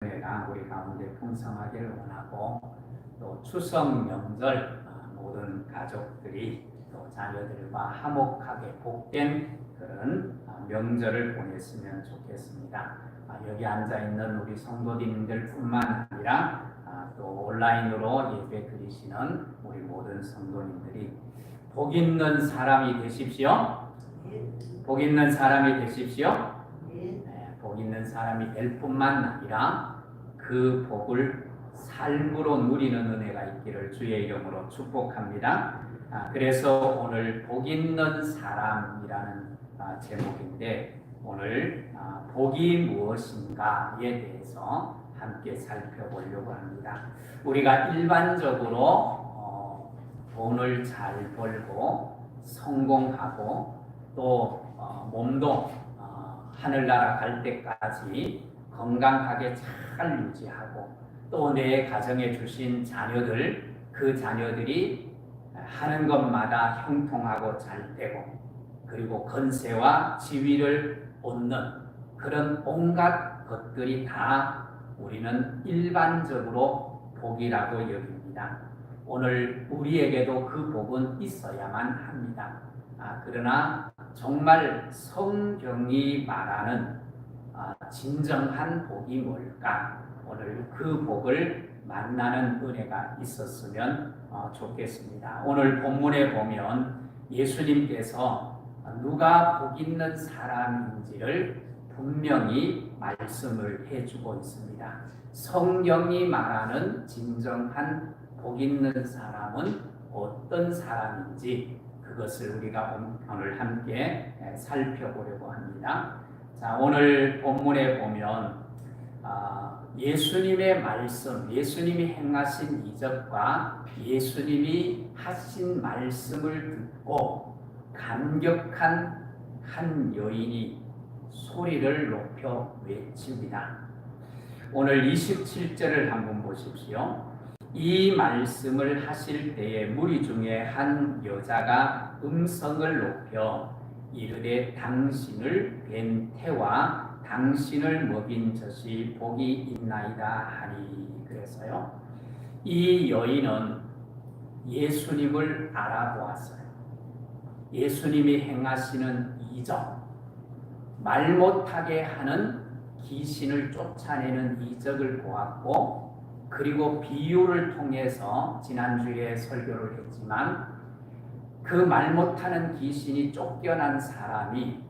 은혜가 우리 가운데 풍성하기를 원하고, 또 추석 명절 모든 가족들이 또 자녀들과 화목하게 복된 그런 명절을 보냈으면 좋겠습니다. 여기 앉아 있는 우리 성도님들뿐만 아니라 또 온라인으로 예배 드리시는 우리 모든 성도님들이 복 있는 사람이 되십시오. 복 있는 사람이 되십시오. 복 있는 사람이 될 뿐만 아니라 그 복을 삶으로 누리는 은혜가 있기를 주의 이름으로 축복합니다. 그래서 오늘 복 있는 사람이라는 제목인데, 오늘 복이 무엇인가에 대해서 함께 살펴보려고 합니다. 우리가 일반적으로 돈을 잘 벌고 성공하고 또 몸도 하늘나라 갈 때까지 건강하게 잘 유지하고, 또 내 가정에 주신 자녀들, 그 자녀들이 하는 것마다 형통하고 잘 되고, 그리고 건세와 지위를 얻는 그런 온갖 것들이 다 우리는 일반적으로 복이라고 여깁니다. 오늘 우리에게도 그 복은 있어야만 합니다. 그러나 정말 성경이 말하는 진정한 복이 뭘까? 오늘 그 복을 만나는 은혜가 있었으면 좋겠습니다. 오늘 본문에 보면 예수님께서 누가 복 있는 사람인지를 분명히 말씀을 해주고 있습니다. 성경이 말하는 진정한 복 있는 사람은 어떤 사람인지, 그것을 우리가 오늘 함께 살펴보려고 합니다. 자, 오늘 본문에 보면 예수님의 말씀, 예수님이 행하신 이적과 예수님이 하신 말씀을 듣고 감격한 한 여인이 소리를 높여 외칩니다. 오늘 27절을 한번 보십시오. 이 말씀을 하실 때에 무리 중에 한 여자가 음성을 높여 이르되 당신을 뵌 태와 당신을 먹인 젖이 복이 있나이다 하니. 그래서요, 이 여인은 예수님을 알아보았어요. 예수님이 행하시는 이적, 말 못하게 하는 귀신을 쫓아내는 이적을 보았고, 그리고 비유를 통해서 지난주에 설교를 했지만, 그 말 못하는 귀신이 쫓겨난 사람이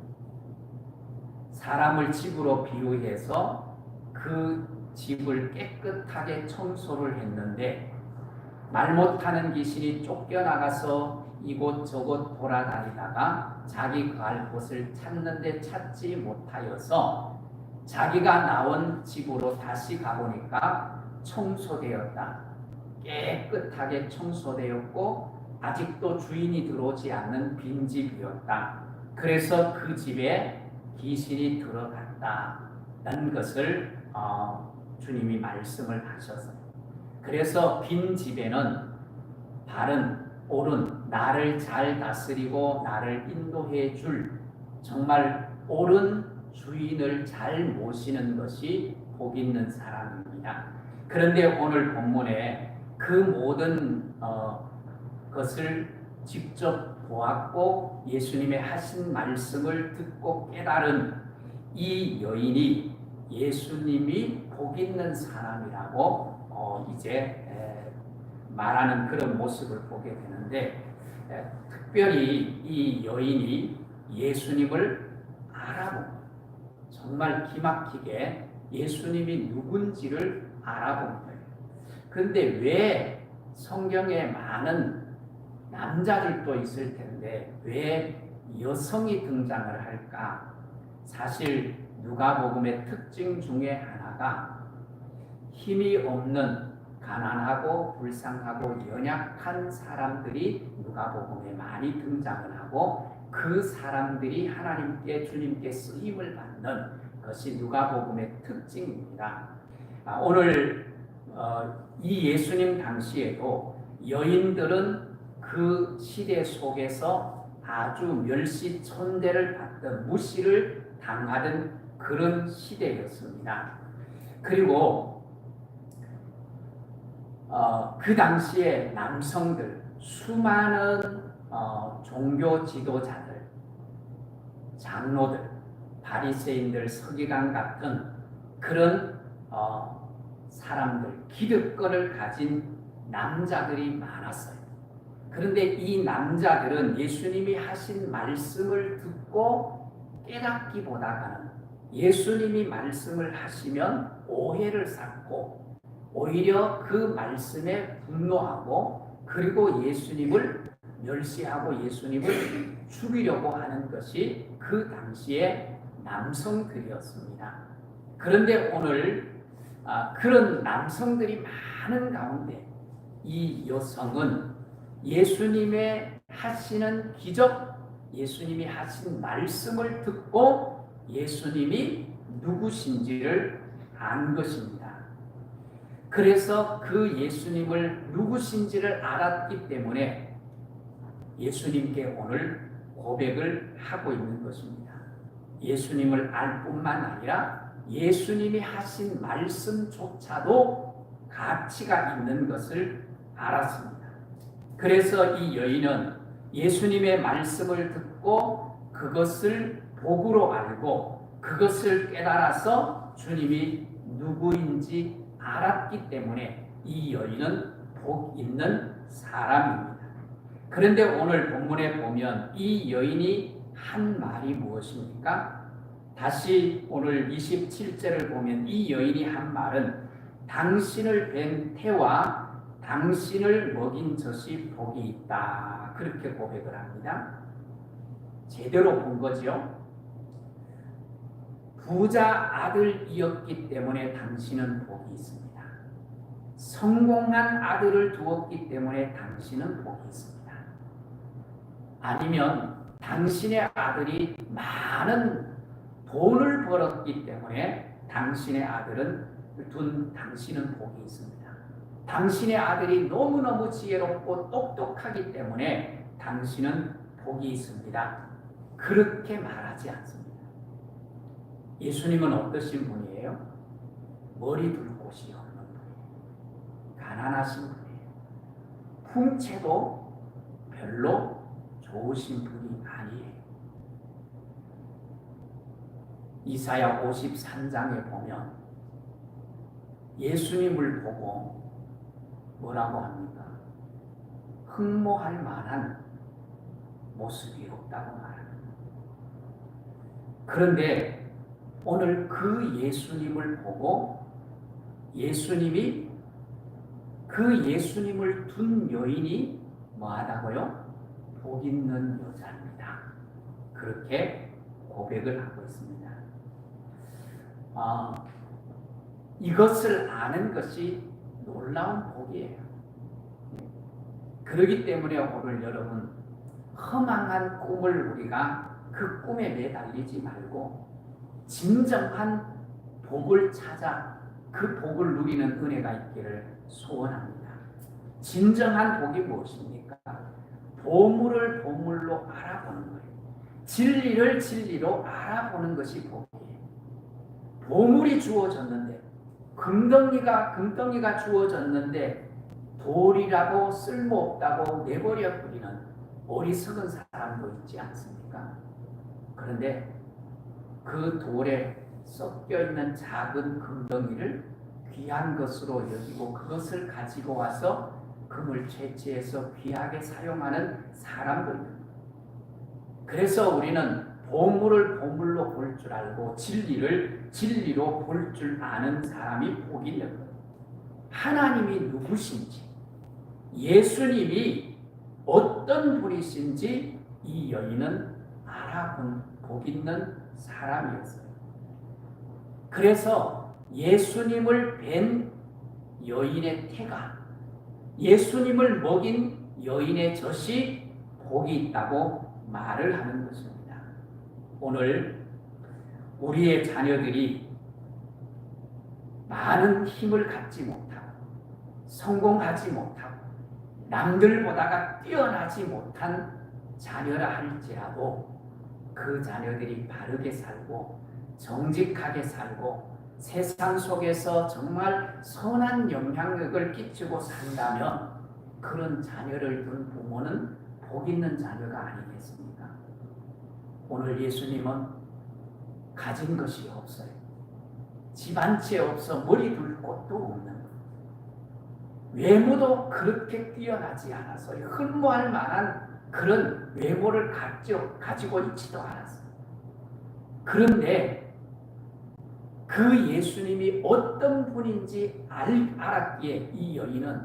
사람을 집으로 비유해서 그 집을 깨끗하게 청소를 했는데, 말 못하는 귀신이 쫓겨나가서 이곳저곳 돌아다니다가 자기 갈 곳을 찾는데 찾지 못하여서 자기가 나온 집으로 다시 가보니까 청소되었다. 깨끗하게 청소되었고 아직도 주인이 들어오지 않는 빈집이었다. 그래서 그 집에 귀신이 들어갔다는 것을 주님이 말씀을 하셔서, 그래서 빈집에는 바른 옳은 나를 잘 다스리고 나를 인도해 줄 정말 옳은 주인을 잘 모시는 것이 복 있는 사람입니다. 그런데 오늘 본문에 그 모든 것을 직접 보았고 예수님의 하신 말씀을 듣고 깨달은 이 여인이 예수님이 복 있는 사람이라고 이제 말하는 그런 모습을 보게 되는데, 특별히 이 여인이 예수님을 알아본, 정말 기막히게 예수님이 누군지를 알아본 거예요. 그런데 왜 성경에 많은 남자들도 있을 텐데 왜 여성이 등장을 할까? 사실 누가복음의 특징 중에 하나가 힘이 없는 가난하고 불쌍하고 연약한 사람들이 누가복음에 많이 등장을 하고, 그 사람들이 하나님께 주님께 쓰임을 받는 것이 누가복음의 특징입니다. 오늘 이 예수님 당시에도 여인들은 그 시대 속에서 아주 멸시천대를 받던, 무시를 당하던 그런 시대였습니다. 그리고 그 당시에 남성들, 수많은 종교 지도자들, 장로들, 바리새인들, 서기관 같은 그런 사람들, 기득권을 가진 남자들이 많았어요. 그런데 이 남자들은 예수님이 하신 말씀을 듣고 깨닫기보다는 예수님이 말씀을 하시면 오해를 쌓고 오히려 그 말씀에 분노하고 그리고 예수님을 멸시하고 예수님을 죽이려고 하는 것이 그 당시의 남성들이었습니다. 그런데 오늘 그런 남성들이 많은 가운데 이 여성은 예수님의 하시는 기적, 예수님이 하신 말씀을 듣고 예수님이 누구신지를 안 것입니다. 그래서 그 예수님을 누구신지를 알았기 때문에 예수님께 오늘 고백을 하고 있는 것입니다. 예수님을 알 뿐만 아니라 예수님이 하신 말씀조차도 가치가 있는 것을 알았습니다. 그래서 이 여인은 예수님의 말씀을 듣고 그것을 복으로 알고 그것을 깨달아서 주님이 누구인지 알았기 때문에 이 여인은 복 있는 사람입니다. 그런데 오늘 본문에 보면 이 여인이 한 말이 무엇입니까? 다시 오늘 27절을 보면 이 여인이 한 말은 당신을 뵌 태와 당신을 먹인 젖이 복이 있다. 그렇게 고백을 합니다. 제대로 본 거죠. 부자 아들이었기 때문에 당신은 복이 있습니다. 성공한 아들을 두었기 때문에 당신은 복이 있습니다. 아니면 당신의 아들이 많은 돈을 벌었기 때문에 당신의 아들은 당신은 복이 있습니다. 당신의 아들이 너무너무 지혜롭고 똑똑하기 때문에 당신은 복이 있습니다. 그렇게 말하지 않습니다. 예수님은 어떠신 분이에요? 머리 둘 곳이 없는 분이에요. 가난하신 분이에요. 풍채도 별로 좋으신 분이 아니에요. 이사야 53장에 보면 예수님을 보고 뭐라고 합니까? 흠모할 만한 모습이 없다고 말합니다. 그런데 오늘 그 예수님을 보고 예수님이 그 예수님을 둔 여인이 뭐하다고요? 복 있는 여자입니다. 그렇게 고백을 하고 있습니다. 이것을 아는 것이 놀라운 복이에요. 그렇기 때문에 오늘 여러분 허망한 꿈을 우리가 그 꿈에 매달리지 말고 진정한 복을 찾아 그 복을 누리는 은혜가 있기를 소원합니다. 진정한 복이 무엇입니까? 보물을 보물로 알아보는 거예요. 진리를 진리로 알아보는 것이 복이에요. 보물이 주어졌는데 금덩이가 주어졌는데 돌이라고 쓸모없다고 내버려 두기는 어리석은 사람도 있지 않습니까? 그런데 그 돌에 섞여 있는 작은 금덩이를 귀한 것으로 여기고 그것을 가지고 와서 금을 채취해서 귀하게 사용하는 사람들입니다. 그래서 우리는 보물을 보물로 볼 줄 알고 진리를 진리로 볼 줄 아는 사람이 복이 있는 거예요. 하나님이 누구신지, 예수님이 어떤 분이신지 이 여인은 알아본 복 있는 사람이었어요. 그래서 예수님을 뵌 여인의 태가, 예수님을 먹인 여인의 젖이 복이 있다고 말을 하는 것입니다. 오늘 우리의 자녀들이 많은 힘을 갖지 못하고 성공하지 못하고 남들보다가 뛰어나지 못한 자녀라 할지라도 그 자녀들이 바르게 살고 정직하게 살고 세상 속에서 정말 선한 영향력을 끼치고 산다면 그런 자녀를 둔 부모는 복 있는 자녀가 아니겠습니까? 오늘 예수님은 가진 것이 없어요. 집 한 채 없어 머리 둘 곳도 없는 것. 외모도 그렇게 뛰어나지 않아서 흠모할 만한 그런 외모를 가지고 있지도 않았어요. 그런데 그 예수님이 어떤 분인지 알았기에 이 여인은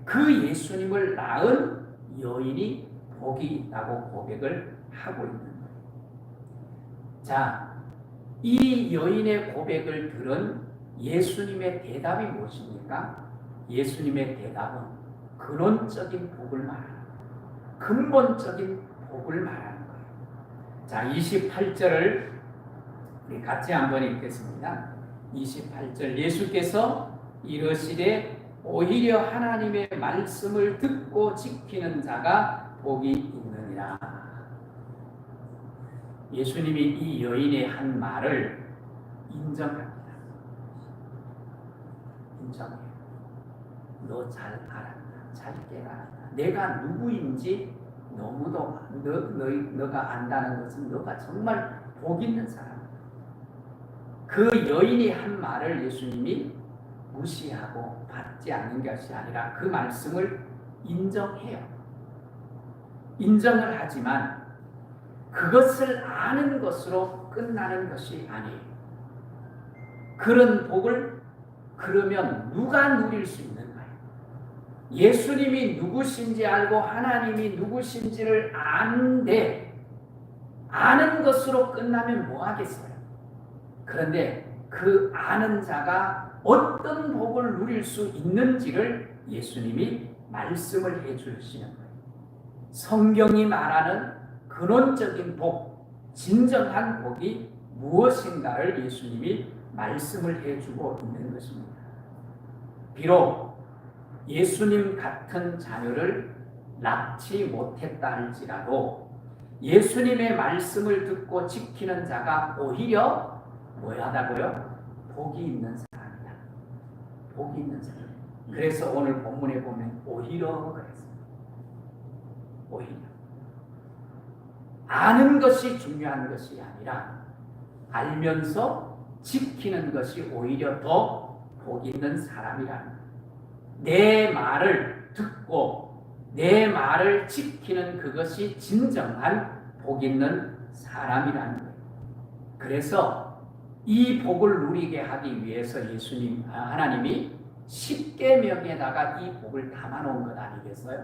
그 예수님을 낳은 여인이 복이 있다고 고백을 하고 있는 거예요. 자, 이 여인의 고백을 들은 예수님의 대답이 무엇입니까? 예수님의 대답은 근원적인 복을 말하는 거예요. 근본적인 복을 말하는 거예요. 자, 28절을 우리 같이 한번 읽겠습니다. 28절 예수께서 이르시되 오히려 하나님의 말씀을 듣고 지키는 자가 복이 있느니라. 예수님이 이 여인의 한 말을 인정합니다. 인정해요. 너 잘 알았다. 잘 깨달았다. 내가 누구인지 너무도 너가 안다는 것은 너가 정말 복 있는 사람이다. 그 여인이 한 말을 예수님이 무시하고 받지 않는 것이 아니라 그 말씀을 인정해요. 인정을 하지만 그것을 아는 것으로 끝나는 것이 아니에요. 그런 복을 그러면 누가 누릴 수 있는가요? 예수님이 누구신지 알고 하나님이 누구신지를 아는데 아는 것으로 끝나면 뭐 하겠어요? 그런데 그 아는 자가 어떤 복을 누릴 수 있는지를 예수님이 말씀을 해주시는 거예요. 성경이 말하는 근원적인 복, 진정한 복이 무엇인가를 예수님이 말씀을 해주고 있는 것입니다. 비록 예수님 같은 자녀를 낳지 못했다 할지라도 예수님의 말씀을 듣고 지키는 자가 오히려 뭐하다고요? 복이 있는 사람이다. 복이 있는 사람. 그래서 오늘 본문에 보면 오히려 그랬어요. 오히려. 아는 것이 중요한 것이 아니라 알면서 지키는 것이 오히려 더 복 있는 사람이라는 거예요. 내 말을 듣고 내 말을 지키는 그것이 진정한 복 있는 사람이라는 거예요. 그래서 이 복을 누리게 하기 위해서 하나님이 십계명에다가 이 복을 담아놓은 것 아니겠어요?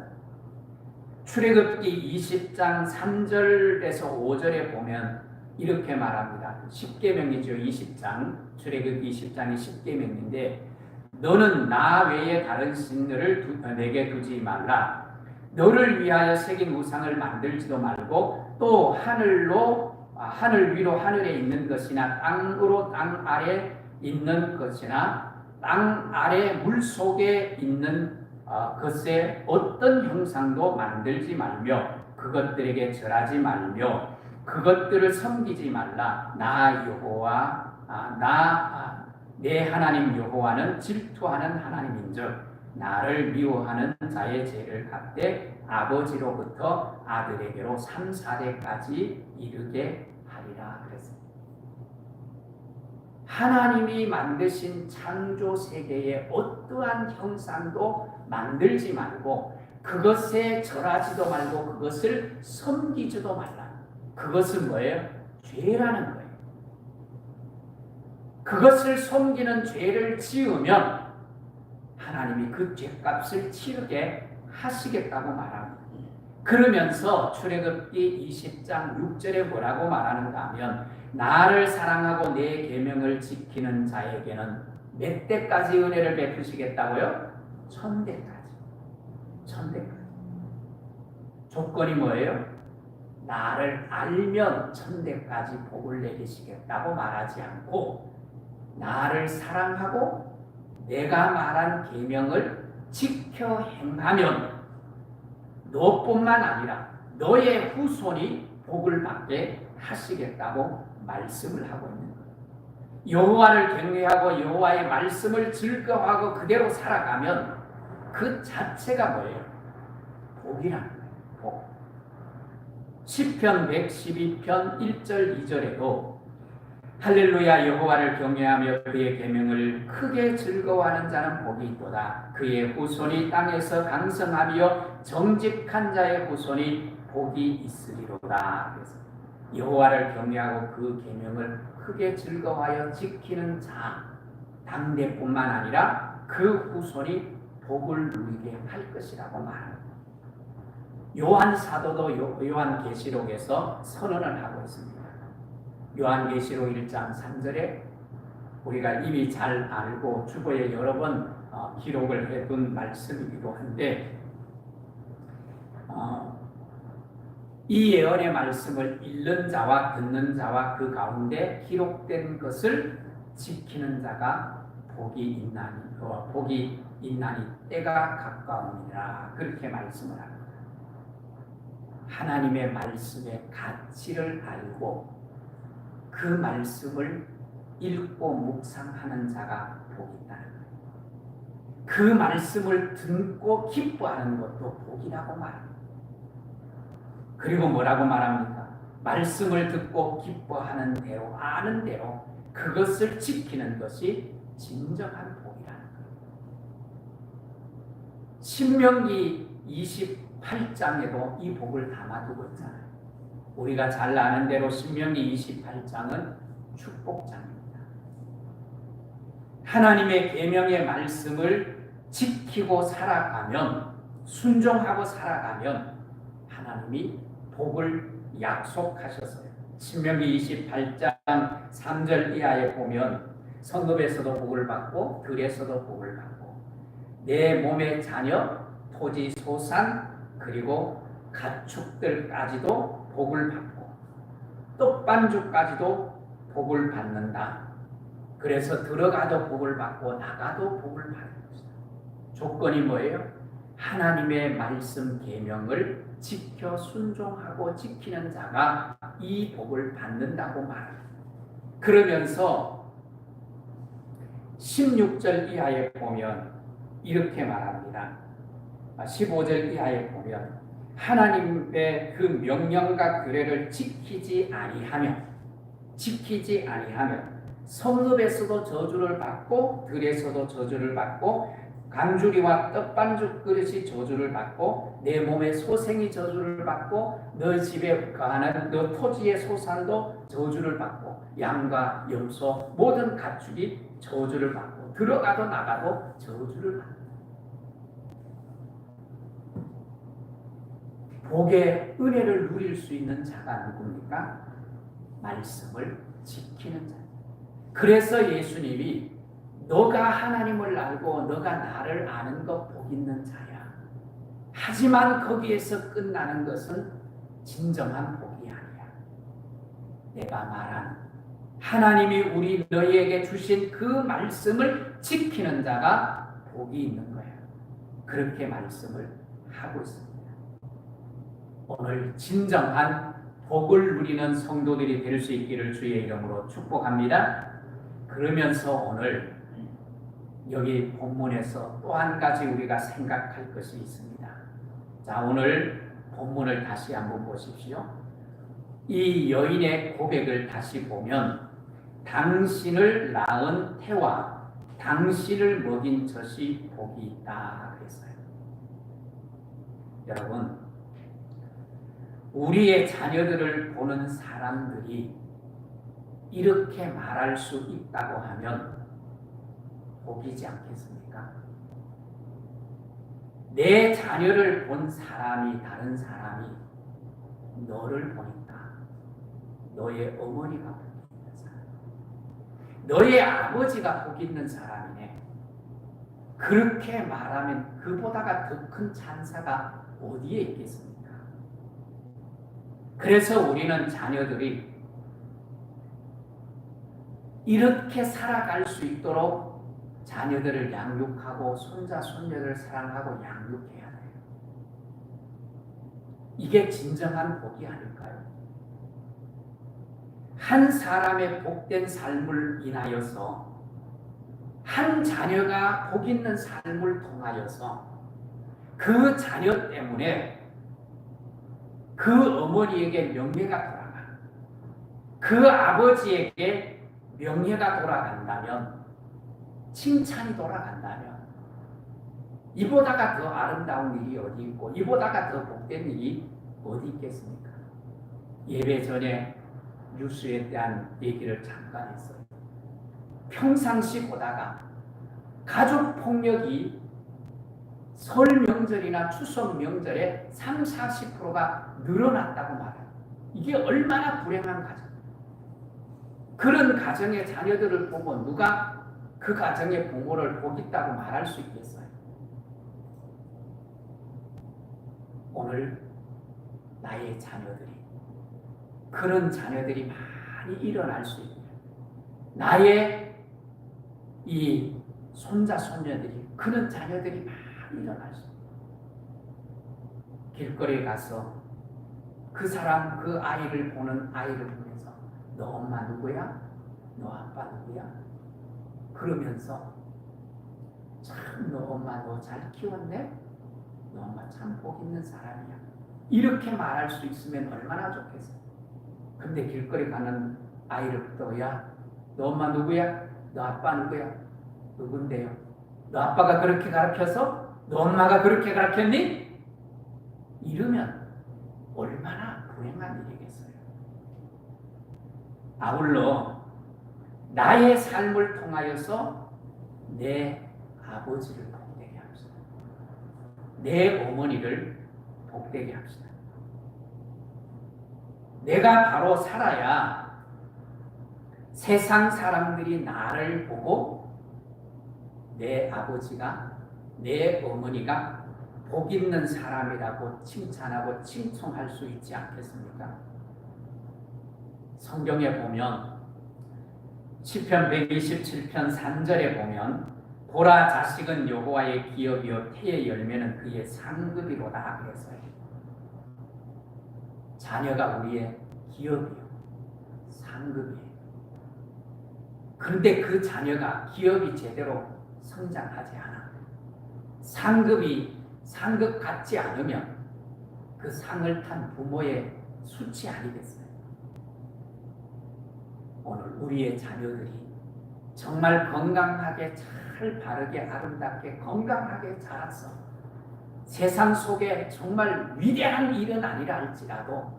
출애굽기 20장 3절에서 5절에 보면 이렇게 말합니다. 십계명이죠. 20장 출애굽기 20장이 십계명인데 너는 나 외에 다른 신들을 내게 두지 말라. 너를 위하여 새긴 우상을 만들지도 말고 또 하늘 위로 하늘에 있는 것이나 땅으로 땅 아래 있는 것이나 땅 아래 물 속에 있는 것에 어떤 형상도 만들지 말며 그것들에게 절하지 말며 그것들을 섬기지 말라. 나 여호와 내 하나님 여호와는 질투하는 하나님인즉 나를 미워하는 자의 죄를 갚되 아버지로부터 아들에게로 3, 4대까지 이르게 하리라 그랬습니다. 하나님이 만드신 창조 세계의 어떠한 형상도 만들지 말고 그것에 절하지도 말고 그것을 섬기지도 말라. 그것은 뭐예요? 죄라는 거예요. 그것을 섬기는 죄를 지으면 하나님이 그 죄값을 치르게 하시겠다고 말합니다. 그러면서 출애굽기 20장 6절에 뭐라고 말하는가 하면 나를 사랑하고 내 계명을 지키는 자에게는 몇 대까지 은혜를 베푸시겠다고요? 1000대까지. 1000대까지. 조건이 뭐예요? 나를 알면 1000대까지 복을 내리시겠다고 말하지 않고 나를 사랑하고 내가 말한 계명을 지켜 행하면 너뿐만 아니라 너의 후손이 복을 받게 하시겠다고 말씀을 하고 있는 거예요. 여호와를 경외하고 여호와의 말씀을 즐거워하고 그대로 살아가면 그 자체가 뭐예요? 복이라는 거예요. 복. 시편 112편 1절 2절에도 할렐루야 여호와를 경외하며 그의 계명을 크게 즐거워하는 자는 복이 있도다. 그의 후손이 땅에서 강성하며 정직한 자의 후손이 복이 있으리로다. 그래서 여호와를 경외하고 그 계명을 크게 즐거워하여 지키는 자 당대뿐만 아니라 그 후손이 복을 누리게 할 것이라고 말합니다. 요한 사도도 요한계시록에서 선언을 하고 있습니다. 요한계시록 1장 3절에 우리가 이미 잘 알고 주보에 여러 번 기록을 해둔 말씀이기도 한데 이 예언의 말씀을 읽는 자와 듣는 자와 그 가운데 기록된 것을 지키는 자가 복이 있나니 때가 가까우니라 그렇게 말씀을 합니다. 하나님의 말씀의 가치를 알고 그 말씀을 읽고 묵상하는 자가 복이 있다는 거예요. 그 말씀을 듣고 기뻐하는 것도 복이라고 말합니다. 그리고 뭐라고 말합니까? 말씀을 듣고 기뻐하는 대로 아는 대로 그것을 지키는 것이 진정한 복이라는 거예요. 신명기 28장에도 이 복을 담아두고 있잖아요. 우리가 잘 아는 대로 신명기 28장은 축복장입니다. 하나님의 계명의 말씀을 지키고 살아가면, 순종하고 살아가면 하나님이 복을 약속하셨어요. 신명기 28장 3절 이하에 보면 성읍에서도 복을 받고 들에서도 복을 받고 내 몸의 자녀, 토지, 소산 그리고 가축들까지도 복을 받고 떡반죽까지도 복을 받는다. 그래서 들어가도 복을 받고 나가도 복을 받는 것이다. 조건이 뭐예요? 하나님의 말씀 계명을 지켜 순종하고 지키는 자가 이 복을 받는다고 말합니다. 그러면서 16절 이하에 보면 이렇게 말합니다. 15절 이하에 보면 하나님의 그 명령과 규례를 지키지 아니하며 성읍에서도 저주를 받고 들에서도 저주를 받고 간주리와 떡반죽 그릇이 저주를 받고 내 몸의 소생이 저주를 받고 너 집에 거하는 너 토지의 소산도 저주를 받고 양과 염소 모든 가축이 저주를 받고 들어가도 나가도 저주를 받고 복의 은혜를 누릴 수 있는 자가 누굽니까? 말씀을 지키는 자. 그래서 예수님이 너가 하나님을 알고 너가 나를 아는 것 복 있는 자야. 하지만 거기에서 끝나는 것은 진정한 복이 아니야. 내가 말한 하나님이 우리 너희에게 주신 그 말씀을 지키는 자가 복이 있는 거야. 그렇게 말씀을 하고 있습니다. 오늘 진정한 복을 누리는 성도들이 될 수 있기를 주의 이름으로 축복합니다. 그러면서 오늘 여기 본문에서 또 한 가지 우리가 생각할 것이 있습니다. 자, 오늘 본문을 다시 한번 보십시오. 이 여인의 고백을 다시 보면 당신을 낳은 태와 당신을 먹인 젖이 복이 있다 그랬어요. 여러분, 우리의 자녀들을 보는 사람들이 이렇게 말할 수 있다고 하면 복이지 않겠습니까? 내 자녀를 본 사람이 다른 사람이 너를 보니까 너의 어머니가 복 있는 사람, 너의 아버지가 복 있는 사람이네. 그렇게 말하면 그보다가 더 큰 찬사가 어디에 있겠습니까? 그래서 우리는 자녀들이 이렇게 살아갈 수 있도록 자녀들을 양육하고 손자, 손녀를 사랑하고 양육해야 돼요. 이게 진정한 복이 아닐까요? 한 사람의 복된 삶을 인하여서 한 자녀가 복 있는 삶을 통하여서 그 자녀 때문에 그 어머니에게 명예가 돌아가, 그 아버지에게 명예가 돌아간다면, 칭찬이 돌아간다면 이보다가 더 아름다운 일이 어디 있고 이보다가 더 복된 일이 어디 있겠습니까? 예배 전에 뉴스에 대한 얘기를 잠깐 했어요. 평상시 보다가 가족폭력이 설 명절이나 추석 명절에 30-40%가 늘어났다고 말해요. 이게 얼마나 불행한 가정. 그런 가정의 자녀들을 보고 누가 그 가정의 부모를 복 있다고 말할 수 있겠어요? 오늘 나의 자녀들이, 그런 자녀들이 많이 일어날 수 있는, 나의 이 손자 손녀들이, 그런 자녀들이 많이 일어날 수 있는, 길거리에 가서 그 사람, 그 아이를 보는 아이를 보면서 너 엄마 누구야? 너 아빠 누구야? 그러면서 참 너 엄마 너 잘 키웠네? 너 엄마 참 복 있는 사람이야. 이렇게 말할 수 있으면 얼마나 좋겠어요. 근데 길거리 가는 아이를 또 야, 너 엄마 누구야? 너 아빠 누구야? 누군데요? 너 아빠가 그렇게 가르쳐서? 너 엄마가 그렇게 가르쳤니? 이러면 얼마나 불행한 일이겠어요. 아울러 나의 삶을 통하여서 내 아버지를 복되게 합시다. 내 어머니를 복되게 합시다. 내가 바로 살아야 세상 사람들이 나를 보고 내 아버지가, 내 어머니가 복 있는 사람이라고 칭찬하고 칭송할 수 있지 않겠습니까? 성경에 보면 시편 127편 3절에 보면 보라 자식은 여호와의 기업이요 태의 열매는 그의 상급이로다 그랬어요. 자녀가 우리의 기업이요, 상급이에요. 그런데 그 자녀가 기업이 제대로 성장하지 않아, 상급 같지 않으면 그 상을 탄 부모의 수치 아니겠어요? 오늘 우리의 자녀들이 정말 건강하게 잘 바르게 아름답게 건강하게 자라서 세상 속에 정말 위대한 일은 아니라 할지라도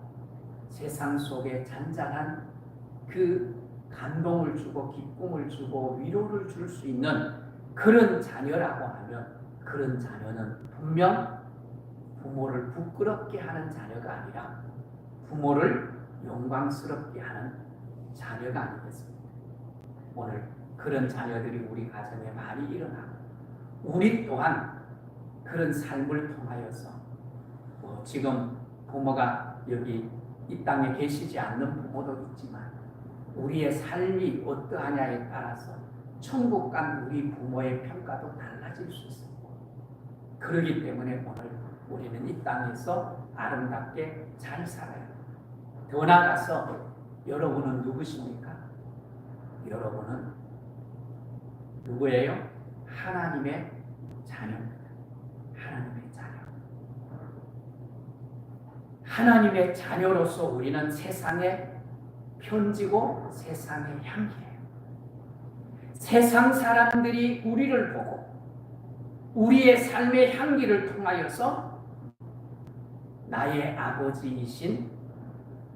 세상 속에 잔잔한 그 감동을 주고 기쁨을 주고 위로를 줄 수 있는 그런 자녀라고 하면 그런 자녀는 분명 부모를 부끄럽게 하는 자녀가 아니라 부모를 영광스럽게 하는 자녀가 아니겠습니까? 오늘 그런 자녀들이 우리 가정에 많이 일어나고 우리 또한 그런 삶을 통하여서 지금 부모가 여기 이 땅에 계시지 않는 부모도 있지만 우리의 삶이 어떠하냐에 따라서 천국 간 우리 부모의 평가도 달라질 수 있습니다. 그렇기 때문에 오늘 우리는 이 땅에서 아름답게 잘 살아야 합니다. 더 나아가서 여러분은 누구십니까? 여러분은 누구예요? 하나님의 자녀입니다. 하나님의 자녀. 하나님의 자녀로서 우리는 세상의 편지고 세상의 향기예요. 세상 사람들이 우리를 보고 우리의 삶의 향기를 통하여서 나의 아버지이신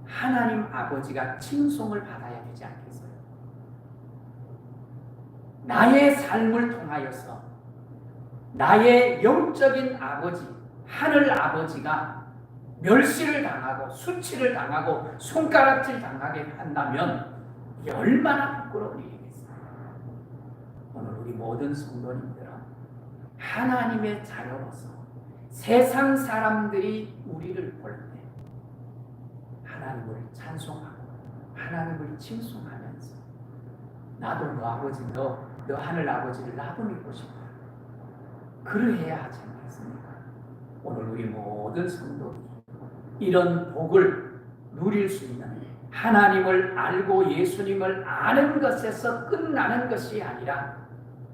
하나님 아버지가 칭송을 받아야 되지 않겠어요? 나의 삶을 통하여서 나의 영적인 아버지, 하늘 아버지가 멸시를 당하고 수치를 당하고 손가락질 당하게 한다면 이게 얼마나 부끄러운 일이겠어요. 오늘 우리 모든 성도님들은 하나님의 자녀로서 세상 사람들이 우리를 볼 때 하나님을 찬송하고 하나님을 칭송하면서 나도 너 아버지, 너 하늘 아버지를 나도 믿고 싶다. 그러해야 하지 않겠습니까? 오늘 우리 모든 성도들이 이런 복을 누릴 수 있는 하나님을 알고 예수님을 아는 것에서 끝나는 것이 아니라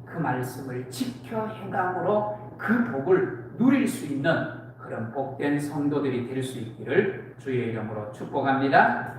그 말씀을 지켜 행함으로 그 복을 누릴 수 있는 그런 복된 성도들이 될 수 있기를 주의 이름으로 축복합니다.